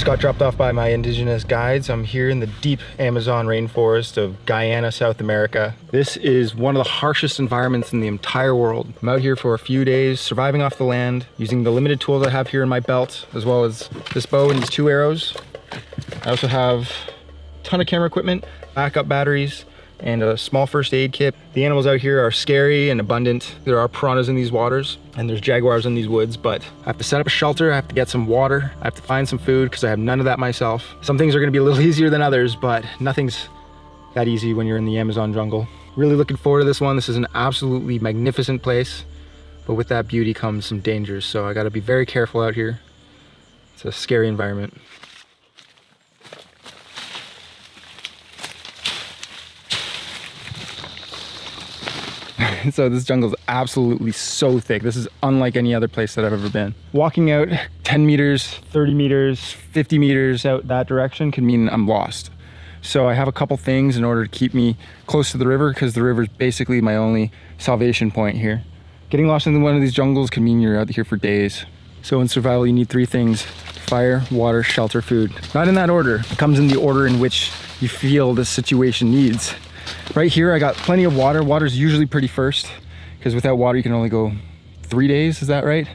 just got dropped off by my indigenous guides. I'm here in the deep Amazon rainforest of Guyana, South America. This is one of the harshest environments in the entire world. I'm out here for a few days, surviving off the land, using the limited tools I have here in my belt, as well as this bow and these 2 arrows. I also have a ton of camera equipment, backup batteries, and a small first aid kit. The animals out here are scary and abundant. There are piranhas in these waters and there's jaguars in these woods, but I have to set up a shelter, I have to get some water, I have to find some food because I have none of that myself. Some things are gonna be a little easier than others, but nothing's that easy when you're in the Amazon jungle. Really looking forward to this one. This is an absolutely magnificent place, but with that beauty comes some dangers, so I gotta be very careful out here. It's a scary environment. So this jungle is absolutely so thick. This is unlike any other place that I've ever been. Walking out 10 meters, 30 meters, 50 meters out that direction can mean I'm lost. So I have a couple things in order to keep me close to the river, because the river is basically my only salvation point here. Getting lost in one of these jungles can mean you're out here for days. So in survival, you need 3 things: fire, water, shelter, food. Not in that order. It comes in the order in which you feel the situation needs. Right here, I got plenty of water. Water's usually pretty first, because without water, you can only go 3 days, is that right?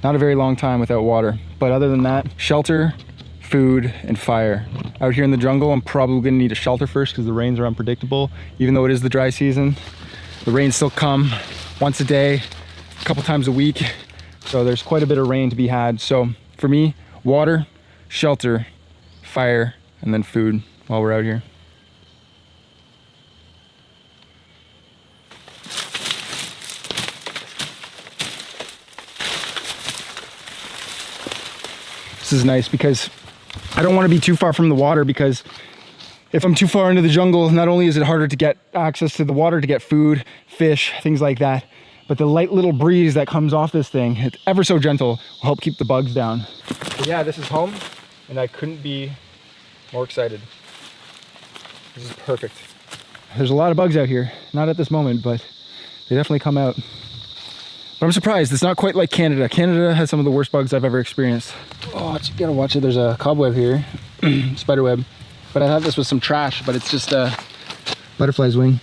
Not a very long time without water. But other than that, shelter, food, and fire. Out here in the jungle, I'm probably gonna need a shelter first because the rains are unpredictable. Even though it is the dry season, the rains still come once a day, a couple times a week. So there's quite a bit of rain to be had. So for me, water, shelter, fire, and then food while we're out here. This is nice because I don't want to be too far from the water, because if I'm too far into the jungle, not only is it harder to get access to the water to get food, fish, things like that, but the light little breeze that comes off this thing, it's ever so gentle, will help keep the bugs down. But yeah, this is home, and I couldn't be more excited. This is perfect. There's a lot of bugs out here, not at this moment, but they definitely come out. But I'm surprised, it's not quite like Canada. Canada has some of the worst bugs I've ever experienced. Oh, you gotta watch it, there's a cobweb here, spider web. But I thought this was some trash, but it's just a butterfly's wing.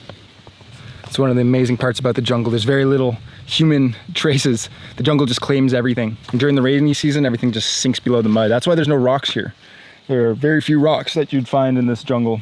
It's one of the amazing parts about the jungle. There's very little human traces. The jungle just claims everything. And during the rainy season, everything just sinks below the mud. That's why there's no rocks here. There are very few rocks that you'd find in this jungle,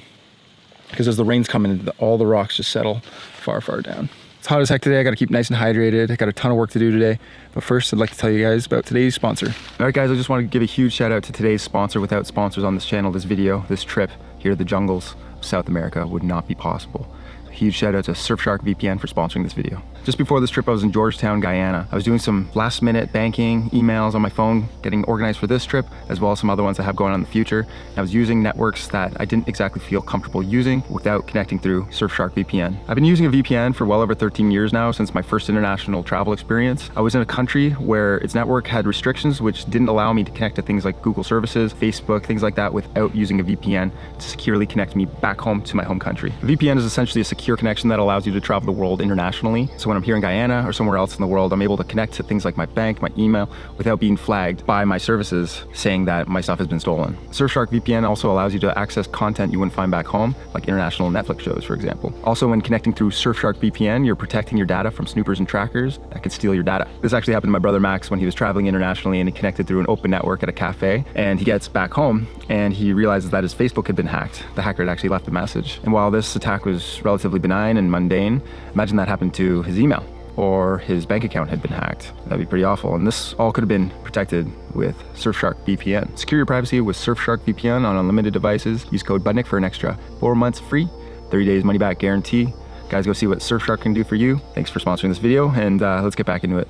because as the rains come in, all the rocks just settle far, far down. It's hot as heck today. I gotta keep nice and hydrated. I got a ton of work to do today. But first, I'd like to tell you guys about today's sponsor. All right, guys, I just want to give a huge shout out to today's sponsor. Without sponsors on this channel, this video, this trip here to the jungles of South America would not be possible. Huge shout out to Surfshark VPN for sponsoring this video. Just before this trip, I was in Georgetown, Guyana. I was doing some last minute banking, emails on my phone, getting organized for this trip, as well as some other ones I have going on in the future. And I was using networks that I didn't exactly feel comfortable using without connecting through Surfshark VPN. I've been using a VPN for well over 13 years now, since my first international travel experience. I was in a country where its network had restrictions which didn't allow me to connect to things like Google services, Facebook, things like that, without using a VPN to securely connect me back home to my home country. A VPN is essentially a secure connection that allows you to travel the world internationally. So when I'm here in Guyana or somewhere else in the world, I'm able to connect to things like my bank, my email, without being flagged by my services saying that my stuff has been stolen. Surfshark VPN also allows you to access content you wouldn't find back home, like international Netflix shows, for example. Also, when connecting through Surfshark VPN, you're protecting your data from snoopers and trackers that could steal your data. This actually happened to my brother Max when he was traveling internationally, and he connected through an open network at a cafe, and he gets back home and he realizes that his Facebook had been hacked. The hacker had actually left a message. And while this attack was relatively benign and mundane, imagine that happened to his email, or his bank account had been hacked. That'd be pretty awful. And this all could have been protected with Surfshark VPN. Secure your privacy with Surfshark VPN on unlimited devices. Use code BUDNIK for an extra 4 months free, 30 days money back guarantee. Guys, go see what Surfshark can do for you. Thanks for sponsoring this video, and let's get back into it.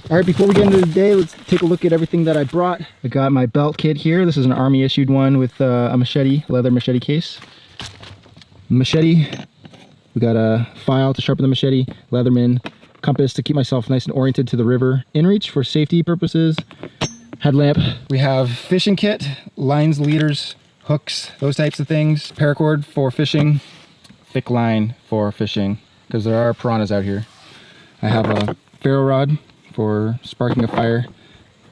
All right, before we get into the day, let's take a look at everything that I brought. I got my belt kit here. This is an army issued one with a machete, leather machete case. Machete, we got a file to sharpen the machete, Leatherman, compass to keep myself nice and oriented to the river, inReach for safety purposes, headlamp. We have fishing kit, lines, leaders, hooks, those types of things, paracord for fishing, thick line for fishing, because there are piranhas out here. I have a ferro rod for sparking a fire,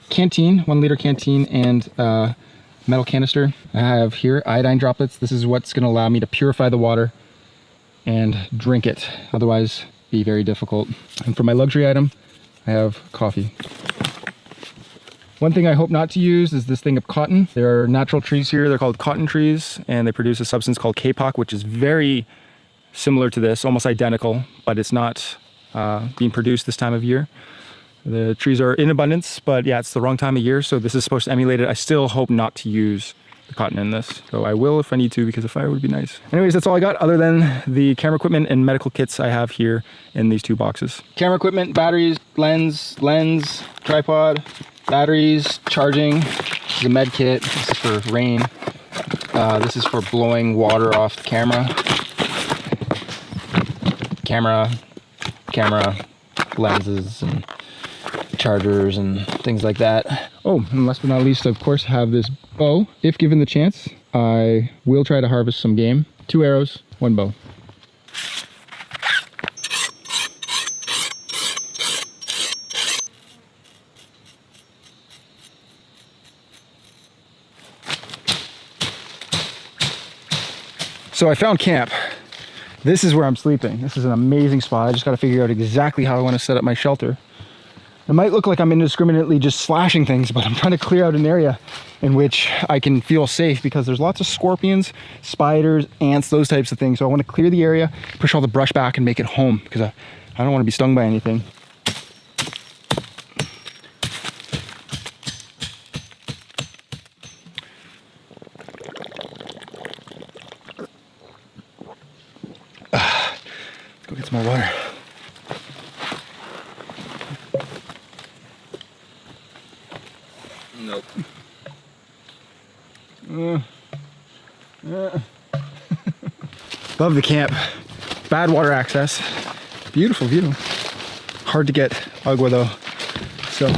canteen, 1 liter canteen, and a metal canister. I have here iodine droplets. This is what's going to allow me to purify the water and drink it, otherwise be very difficult. And for my luxury item, I have coffee. One thing I hope not to use is this thing of cotton. There are natural trees here, they're called cotton trees, and they produce a substance called kapok, which is very similar to this, almost identical, but it's not being produced this time of year. The trees are in abundance, but yeah, it's the wrong time of year, so this is supposed to emulate it. I still hope not to use the cotton in this, so I will if I need to, because a fire would be nice. Anyways, that's all I got other than the camera equipment and medical kits I have here in these 2 boxes. Camera equipment, batteries, lens, tripod, batteries, charging. This is a med kit. This is for rain. This is for blowing water off the camera. Camera, lenses, and chargers, and things like that. Oh, and last but not least, of course, I have this bow. If given the chance, I will try to harvest some game. 2 arrows, 1 bow. So I found camp. This is where I'm sleeping. This is an amazing spot. I just got to figure out exactly how I want to set up my shelter. It might look like I'm indiscriminately just slashing things, but I'm trying to clear out an area in which I can feel safe, because there's lots of scorpions, spiders, ants, those types of things. So I want to clear the area, push all the brush back, and make it home, because I don't want to be stung by anything. Let's go get some more water. Nope. Love the camp. Bad water access. Beautiful view. Hard to get agua though. So,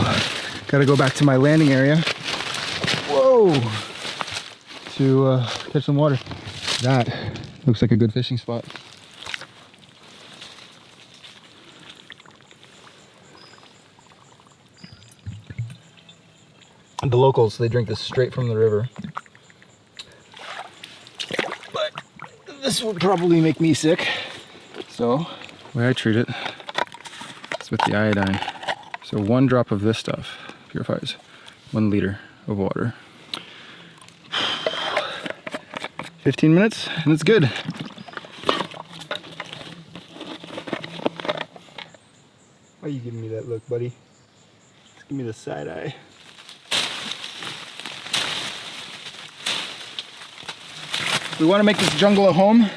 gotta go back to my landing area. Whoa! To catch some water. That looks like a good fishing spot. The locals, they drink this straight from the river. But this would probably make me sick. So, the way I treat it is with the iodine. So 1 drop of this stuff purifies 1 liter of water. 15 minutes and it's good. Why are you giving me that look, buddy? Just give me the side eye. We want to make this jungle a home,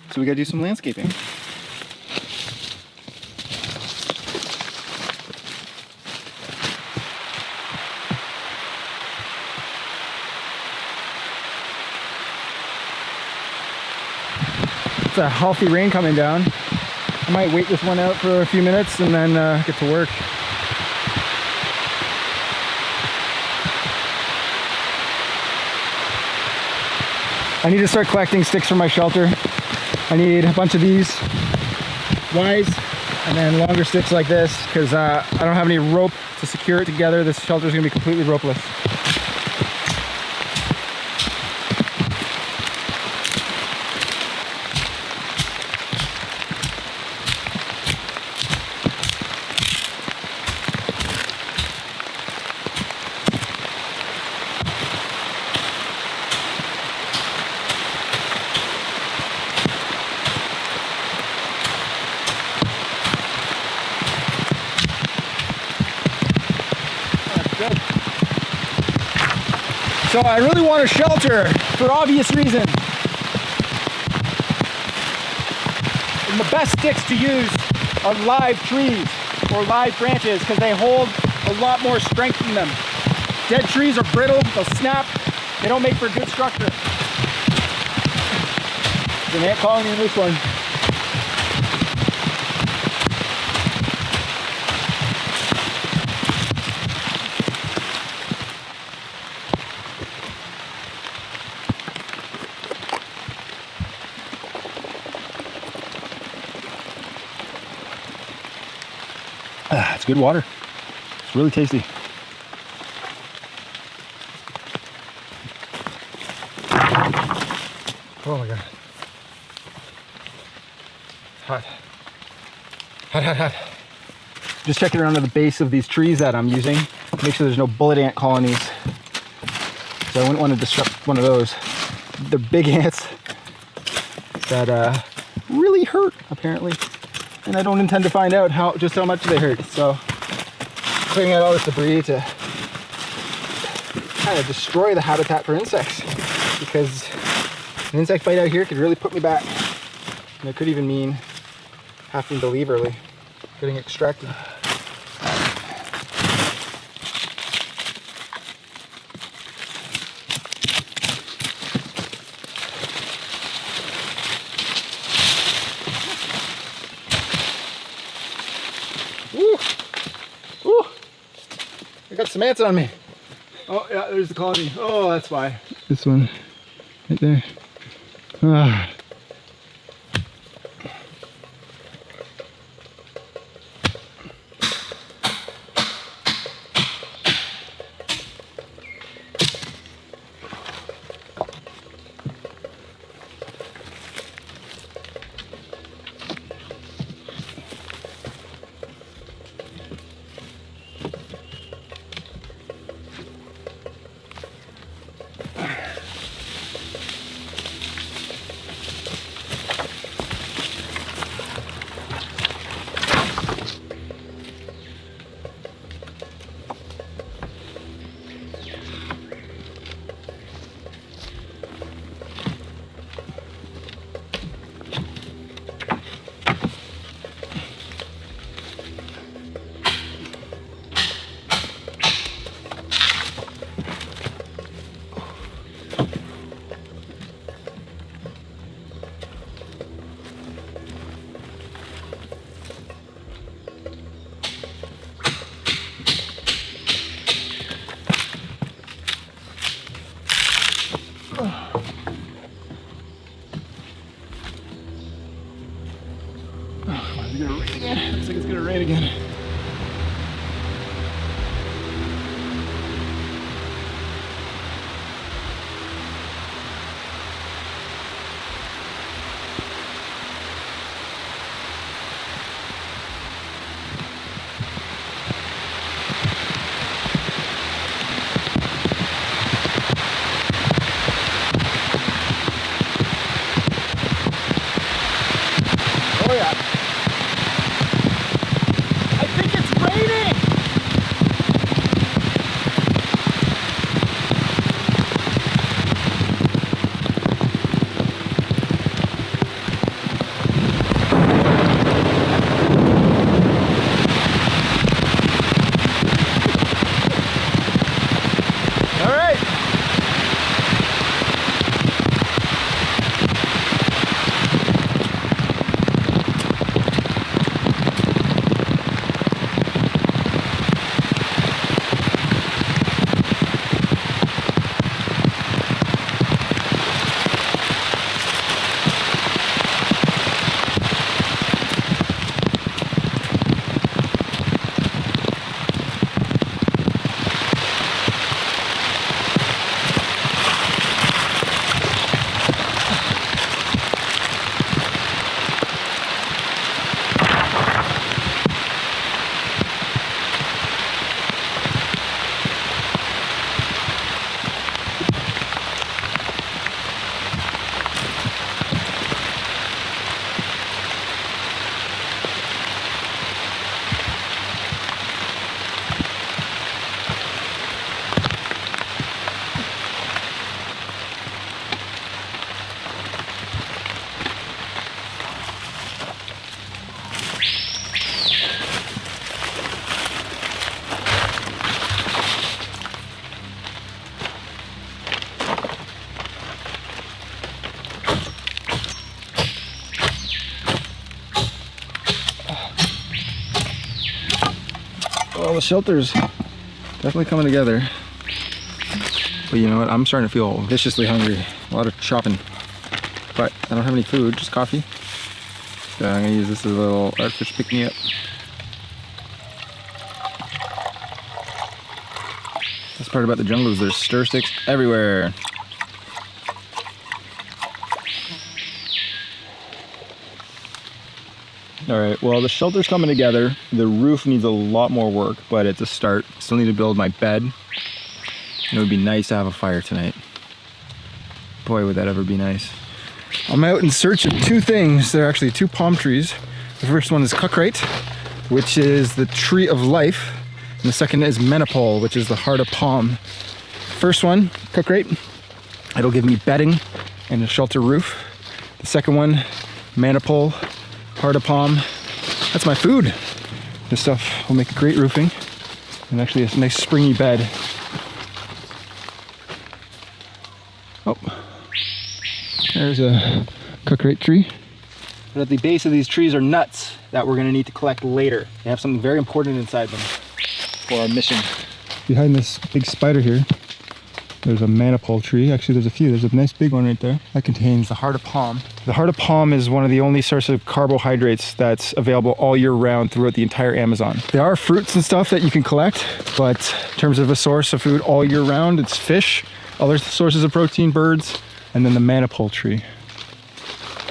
so we gotta do some landscaping. It's a healthy rain coming down. I might wait this one out for a few minutes and then get to work. I need to start collecting sticks for my shelter. I need a bunch of these wise and then longer sticks like this, because I don't have any rope to secure it together. This shelter is going to be completely ropeless. So I really want a shelter for obvious reasons. And the best sticks to use are live trees or live branches, because they hold a lot more strength in them. Dead trees are brittle, they'll snap, they don't make for good structure. There's an ant colony in this one. good water. It's really tasty. Oh my God. Hot. Hot, hot, hot. Just checking around to the base of these trees that I'm using. Make sure there's no bullet ant colonies. So I wouldn't want to disrupt one of those. They're big ants that really hurt, apparently. And I don't intend to find out just how much they hurt. So clearing out all this debris to kind of destroy the habitat for insects, because an insect bite out here could really put me back. And it could even mean having to leave early, getting extracted. Woo! Woo! I got some ants on me. Oh yeah, there's the colony. Oh, that's why. This one, right there. Ah. Is it gonna rain again? Looks like it's gonna rain again. Oh yeah. I think it's raining. All right. Well, the shelter's definitely coming together. But you know what? I'm starting to feel viciously hungry. A lot of chopping. But I don't have any food, just coffee. So I'm gonna use this as a little artificial pick-me-up. part about the jungle is there's stir sticks everywhere. All right, well, the shelter's coming together. The roof needs a lot more work, but it's a start. Still need to build my bed. And it would be nice to have a fire tonight. Boy, would that ever be nice. I'm out in search of two things. There are actually two palm trees. The first one is Cukrate, which is the tree of life. And the second is Menopole, which is the heart of palm. First one, Cukrate, it'll give me bedding and a shelter roof. The second one, Menopole, heart of palm, that's my food. This stuff will make great roofing and actually a nice springy bed. Oh, there's a Cukrate tree. But at the base of these trees are nuts that we're gonna need to collect later. They have something very important inside them for our mission. Behind this big spider here, there's a Menopole tree. Actually, there's a few. There's a nice big one right there. That contains the heart of palm. The heart of palm is one of the only sources of carbohydrates that's available all year round throughout the entire Amazon. There are fruits and stuff that you can collect, but in terms of a source of food all year round, it's fish, other sources of protein, birds, and then the Menopole tree,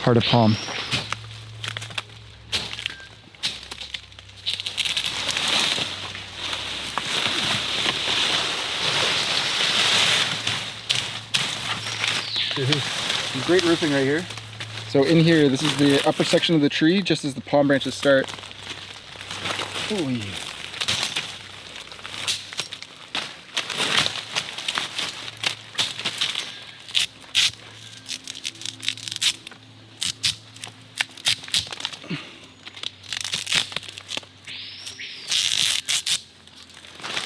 heart of palm. Some great roofing right here. So in here, this is the upper section of the tree, just as the palm branches start. Ooh.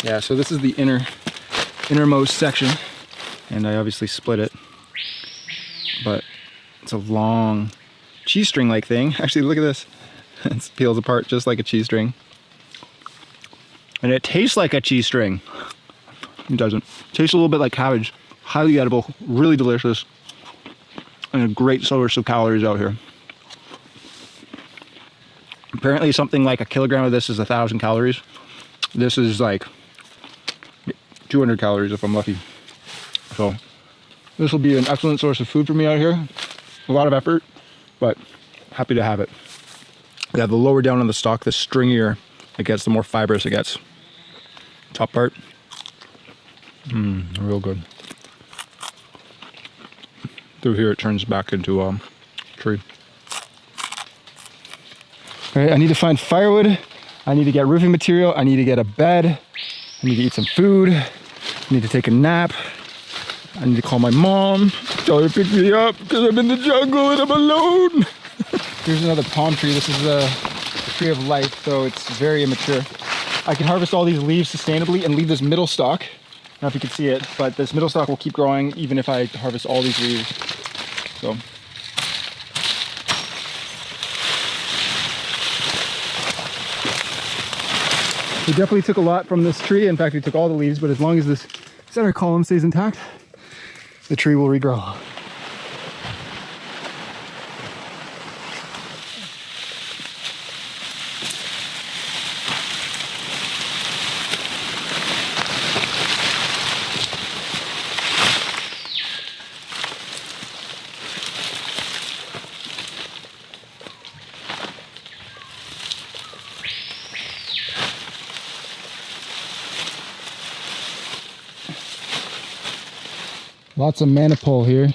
Yeah, so this is the innermost section, and I obviously split it. But it's a long cheese string like thing. Actually, look at this. It peels apart just like a cheese string. And it tastes like a cheese string. It doesn't. It tastes a little bit like cabbage. Highly edible, really delicious, and a great source of calories out here. Apparently something like a kilogram of this is 1,000 calories. This is like 200 calories if I'm lucky. So this will be an excellent source of food for me out here. A lot of effort, but happy to have it. Yeah, the lower down on the stalk, the stringier it gets, the more fibrous it gets. Top part, real good. Through here it turns back into a tree. All right, I need to find firewood. I need to get roofing material. I need to get a bed. I need to eat some food. I need to take a nap. I need to call my mom, tell her to pick me up because I'm in the jungle and I'm alone. Here's another palm tree. This is the tree of life, so it's very immature. I can harvest all these leaves sustainably and leave this middle stalk. I don't know if you can see it, but this middle stalk will keep growing even if I harvest all these leaves. So. We definitely took a lot from this tree. In fact, we took all the leaves, but as long as this center column stays intact, the tree will regrow. Lots of Menopole here.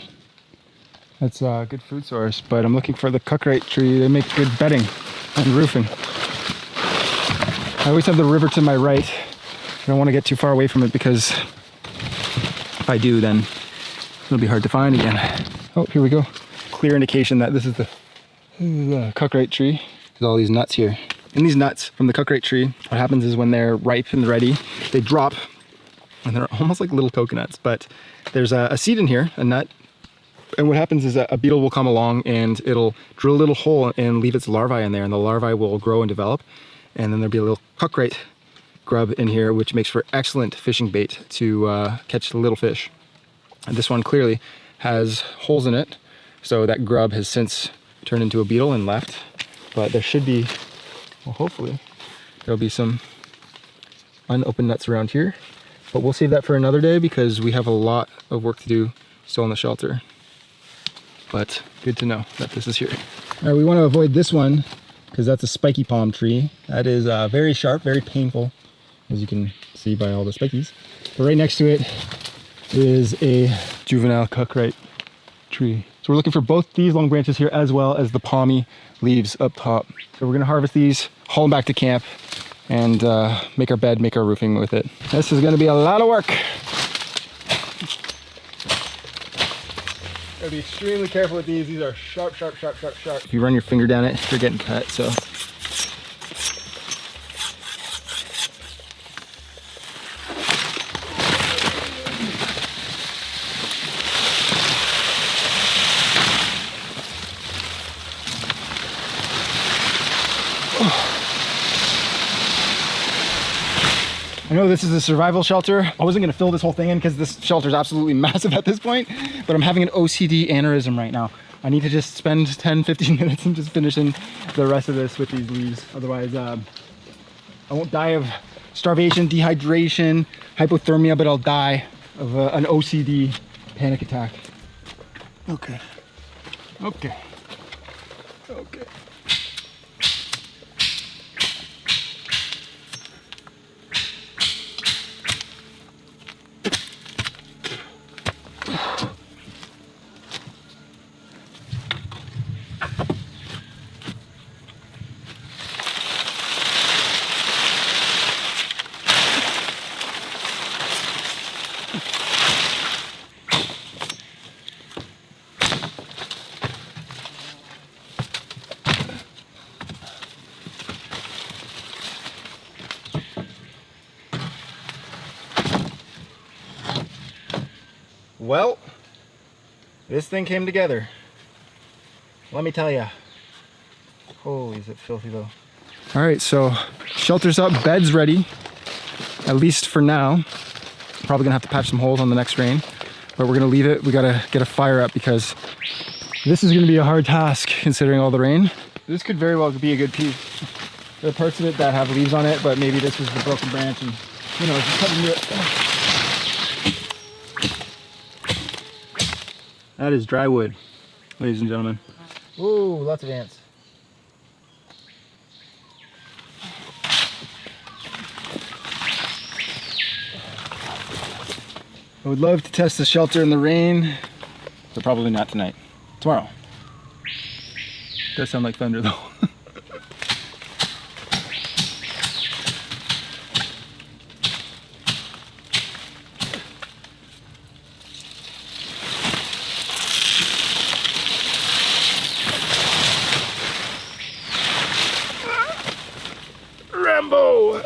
That's a good food source, but I'm looking for the Cukrate tree. They make good bedding and roofing. I always have the river to my right. I don't want to get too far away from it because if I do, then it'll be hard to find again. Oh, here we go. Clear indication that this is the Cukrate tree. There's all these nuts here. And these nuts from the Cukrate tree, what happens is when they're ripe and ready, they drop, and they're almost like little coconuts, but there's a seed in here, a nut, and what happens is that a beetle will come along and it'll drill a little hole and leave its larvae in there, and the larvae will grow and develop, and then there'll be a little Cukrate grub in here, which makes for excellent fishing bait to catch the little fish. And this one clearly has holes in it, so that grub has since turned into a beetle and left, but there should be, well, hopefully there'll be some unopened nuts around here. But we'll save that for another day because we have a lot of work to do still in the shelter. But good to know that this is here. All right, we want to avoid this one because that's a spiky palm tree. That is very sharp, very painful, as you can see by all the spikies. But right next to it is a juvenile cuckright tree. So we're looking for both these long branches here as well as the palmy leaves up top. So we're gonna harvest these, haul them back to camp, and make our bed, make our roofing with it. This is gonna be a lot of work. Gotta be extremely careful with these. These are sharp, sharp, sharp, sharp, sharp. If you run your finger down it, you're getting cut, so. I know this is a survival shelter. I wasn't gonna fill this whole thing in because this shelter is absolutely massive at this point, but I'm having an OCD aneurysm right now. I need to just spend 10-15 minutes and just finishing the rest of this with these leaves. Otherwise, I won't die of starvation, dehydration, hypothermia, but I'll die of an OCD panic attack. Okay. Okay. Okay. Well, this thing came together. Let me tell you. Holy, is it filthy though. All right, so shelter's up, bed's ready, at least for now. Probably gonna have to patch some holes on the next rain, but we're gonna leave it. We gotta get a fire up because this is gonna be a hard task considering all the rain. This could very well be a good piece. There are parts of it that have leaves on it, but maybe this was the broken branch and, you know, just cut into it. That is dry wood, ladies and gentlemen. Ooh, lots of ants. I would love to test the shelter in the rain, but probably not tonight. Tomorrow. Does sound like thunder though. Rambo!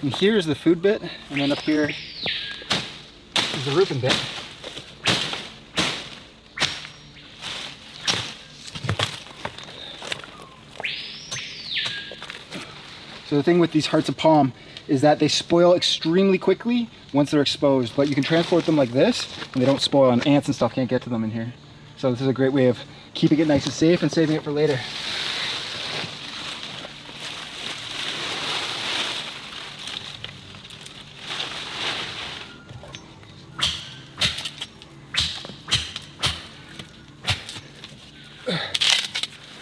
And here's the food bit, and then up here is the roofing bit. So the thing with these hearts of palm is that they spoil extremely quickly once they're exposed, but you can transport them like this and they don't spoil, and ants and stuff can't get to them in here. So this is a great way of keeping it nice and safe and saving it for later.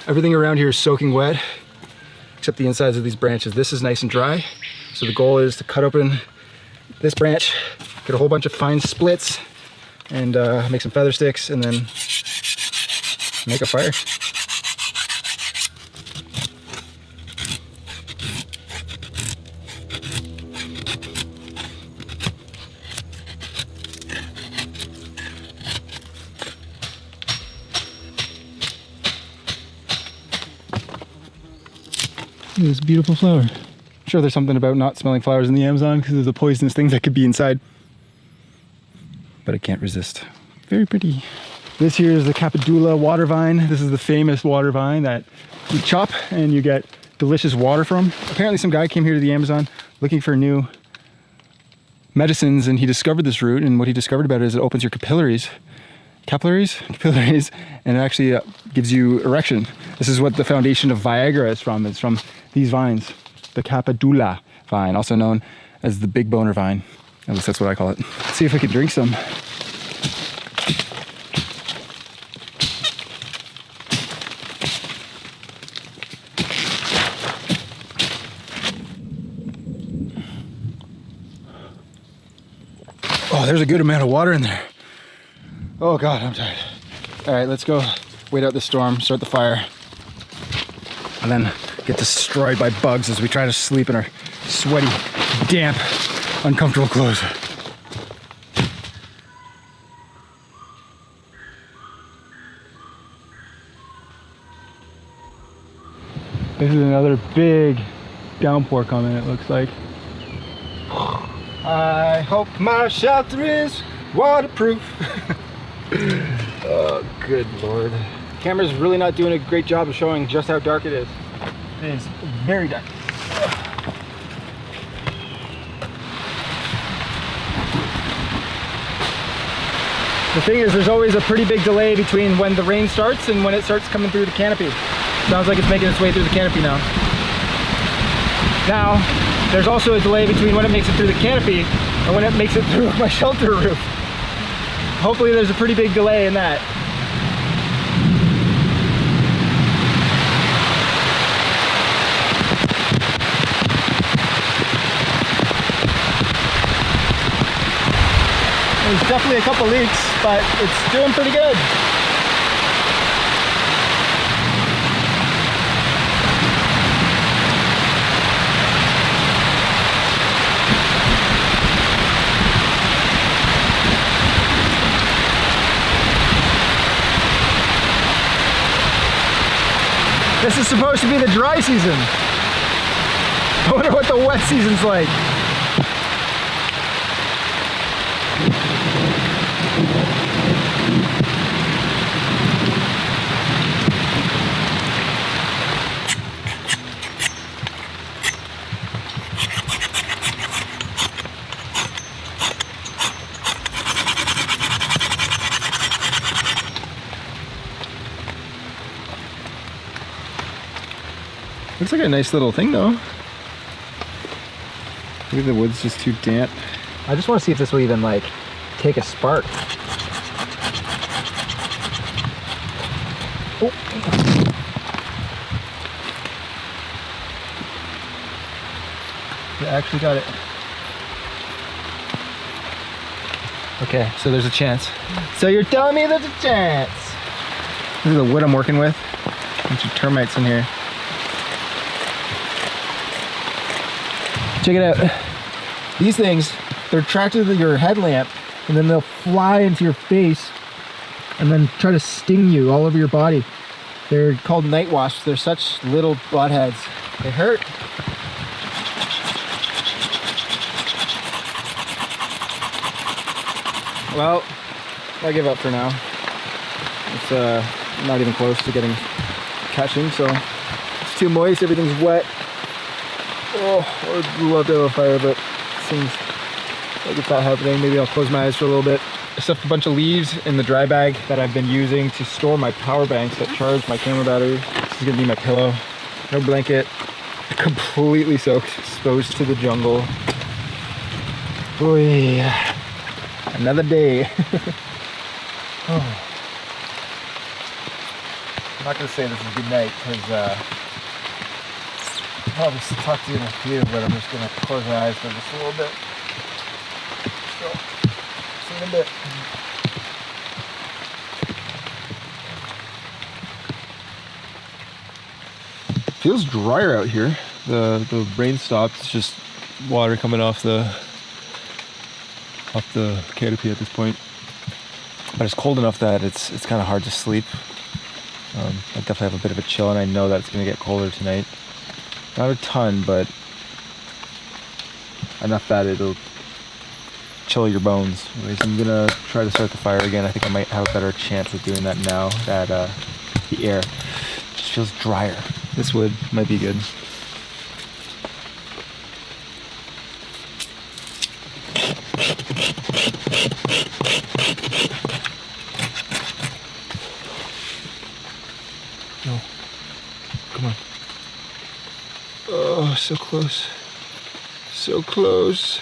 Everything around here is soaking wet, except the insides of these branches. This is nice and dry. So the goal is to cut open this branch, get a whole bunch of fine splits, and make some feather sticks, and then make a fire. Look at this beautiful flower. I'm sure there's something about not smelling flowers in the Amazon because of the poisonous things that could be inside. But I can't resist. Very pretty. This here is the Capadula water vine. This is the famous water vine that you chop and you get delicious water from. Apparently some guy came here to the Amazon looking for new medicines, and he discovered this root, and what he discovered about it is it opens your capillaries, and it actually gives you erection. This is what the foundation of Viagra is from. It's from these vines, the capadula vine, also known as the big boner vine. At least that's what I call it. Let's see if I can drink some. Oh, there's a good amount of water in there. Oh God, I'm tired. All right, let's go wait out the storm, start the fire, and then get destroyed by bugs as we try to sleep in our sweaty, damp, uncomfortable clothes. This is another big downpour coming, it looks like. I hope my shelter is waterproof. Oh, good Lord. Camera's really not doing a great job of showing just how dark it is. It is very dark. The thing is, there's always a pretty big delay between when the rain starts and when it starts coming through the canopy. Sounds like it's making its way through the canopy now. Now, there's also a delay between when it makes it through the canopy and when it makes it through my shelter roof. Hopefully there's a pretty big delay in that. There's definitely a couple leaks, but it's doing pretty good. This is supposed to be the dry season. I wonder what the wet season's like. Looks like a nice little thing though. Maybe the wood's just too damp. I just want to see if this will even like take a spark. Oh. It actually got it. Okay, so there's a chance. So you're telling me there's a chance. This is the wood I'm working with. A bunch of termites in here. Check it out. These things, they're attracted to your headlamp and then they'll fly into your face and then try to sting you all over your body. They're called night wasps. They're such little buttheads. They hurt. Well, I give up for now. It's not even close to catching, so it's too moist, everything's wet. Oh, I'd love to have a fire, but it seems like it's not happening. Maybe I'll close my eyes for a little bit. I stuffed a bunch of leaves in the dry bag that I've been using to store my power banks that charge my camera battery. This is gonna be my pillow. No blanket. Completely soaked, exposed to the jungle. Boy, another day. Oh. I'm not gonna say this is good night because I'll just talk to you in a few, but I'm just going to close my eyes for just a little bit. So, see you in a bit. Feels drier out here. The rain stopped. It's just water coming off the canopy at this point. But it's cold enough that it's kind of hard to sleep. I definitely have a bit of a chill, and I know that it's going to get colder tonight. Not a ton, but enough that it'll chill your bones. Anyways, I'm gonna try to start the fire again. I think I might have a better chance of doing that now that the air just feels drier. This wood might be good. No. Come on. so close. So close.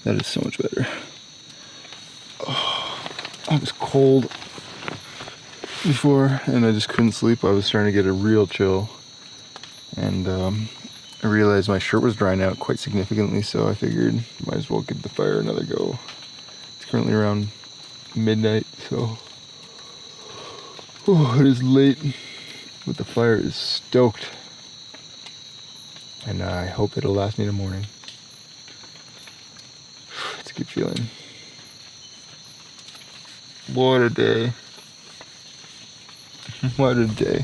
That is so much better. Oh, I was cold before and I just couldn't sleep. I was starting to get a real chill. And I realized my shirt was drying out quite significantly, so I figured might as well give the fire another go. It's currently around midnight, so it is late, but the fire is stoked. And I hope it'll last me the morning. It's a good feeling. What a day. What a day.